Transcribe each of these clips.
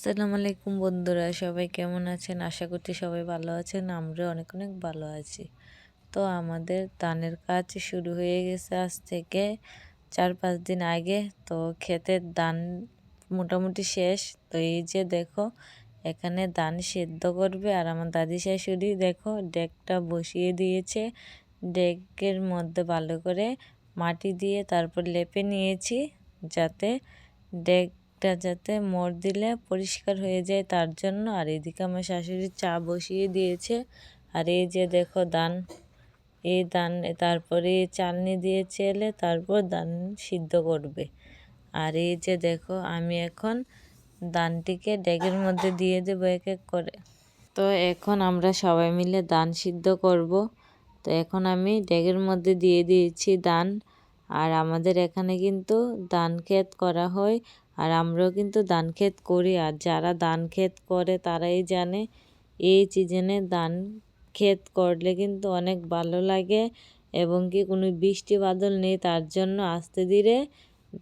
আসসালামু আলাইকুম বন্ধুরা, সবাই কেমন আছেন? আশা করছি সবাই ভালো আছেন। আমরা অনেক অনেক ভালো আছি। তো আমাদের ধানের কাজ শুরু হয়ে গেছে আজ থেকে 4-5 দিন আগে। তো ক্ষেতের ধান মোটামুটি শেষ। তো এই যে দেখো, এখানে ধান সেদ্ধ করবে আর আমার দাদি শাশুড়ি দেখো ডেকটা বসিয়ে দিয়েছে। ডেকের মধ্যে ভালো করে মাটি দিয়ে তারপর লেপে নিয়েছি, যাতে যাতে মোড় দিলে পরিষ্কার হয়ে যায় তার জন্য। আর এদিকে আমার শাশুড়ি চা বসিয়ে দিয়েছে। আর এই যে দেখো ধান, এই ধান তারপরে চালনি দিয়ে চেলে তারপর ধান সিদ্ধ করবে। আর এই যে দেখো, আমি এখন ধানটিকে ডেগের মধ্যে দিয়ে দেবো এক এক করে। তো এখন আমরা সবাই মিলে ধান সিদ্ধ করব। তো এখন আমি ডেগের মধ্যে দিয়ে দিয়েছি ধান। আর আমাদের এখানে কিন্তু ধান ক্ষেত করা হয়, আর আমরাও কিন্তু ধান ক্ষেত করি। আর যারা ধান ক্ষেত করে তারাই জানে এই সিজনে ধান ক্ষেত করলে কিন্তু অনেক ভালো লাগে, এবং কি কোনো বৃষ্টি বাদল নেই, তার জন্য আস্তে ধীরে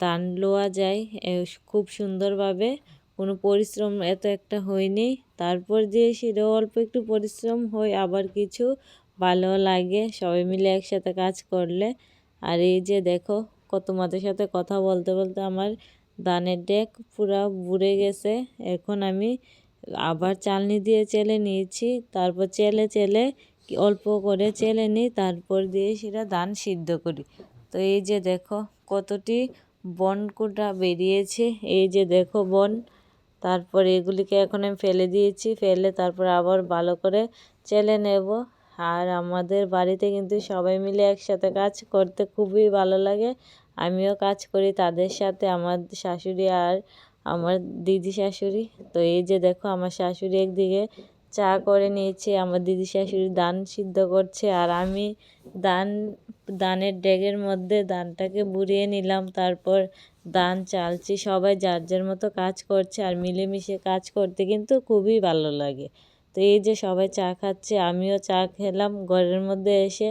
ধান লোয়া যায় খুব সুন্দরভাবে। কোনো পরিশ্রম এত একটা হয়নি, তারপর যে সেটাও অল্প একটু পরিশ্রম হয়, আবার কিছু ভালো লাগে সবাই মিলে একসাথে কাজ করলে। আর এই যে দেখো, তোমাদের সাথে কথা বলতে বলতে আমার ধানের ডেক পুরা বুড়ে গেছে। এখন আমি আবার চালনি দিয়ে চেলে নিয়েছি, তারপর চেলে অল্প করে চেলে নিই, তারপর দিয়ে সেটা ধান সিদ্ধ করি। তো এই যে দেখো কতটি বনকুটা বেরিয়েছে, এই যে দেখো বন। তারপর এগুলিকে এখন আমি ফেলে দিয়েছি, ফেলে তারপর আবার ভালো করে চেলে নেব। আর আমাদের বাড়িতে কিন্তু সবাই মিলে একসাথে কাজ করতে খুবই ভালো লাগে। আমিও কাজ করি তাদের সাথে, আমার শাশুড়ি আর আমার দিদি শাশুড়ি। তো এই যে দেখো, আমার শাশুড়ি একদিকে চা করে নিয়েছে, আমার দিদি শাশুড়ি ধান সিদ্ধ করছে, আর আমি ধানের ডেগের মধ্যে ধানটাকে বুড়িয়ে নিলাম, তারপর ধান চালছি। সবাই যার যার মতো কাজ করছে, আর মিলেমিশে কাজ করতে কিন্তু খুবই ভালো লাগে। তো এই যে সবাই চা খাচ্ছে, আমিও চা খেলাম ঘরের মধ্যে এসে।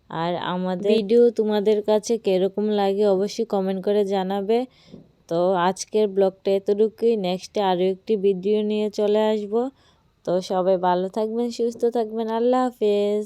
আর আমাদের ভিডিও তোমাদের কাছে কীরকম লাগে অবশ্যই কমেন্ট করে জানাবে। তো আজকের ব্লগটা এতটুকুই, নেক্সটে আরও একটি ভিডিও নিয়ে চলে আসব। তো সবাই ভালো থাকবেন, সুস্থ থাকবেন, আল্লাহ হাফেজ।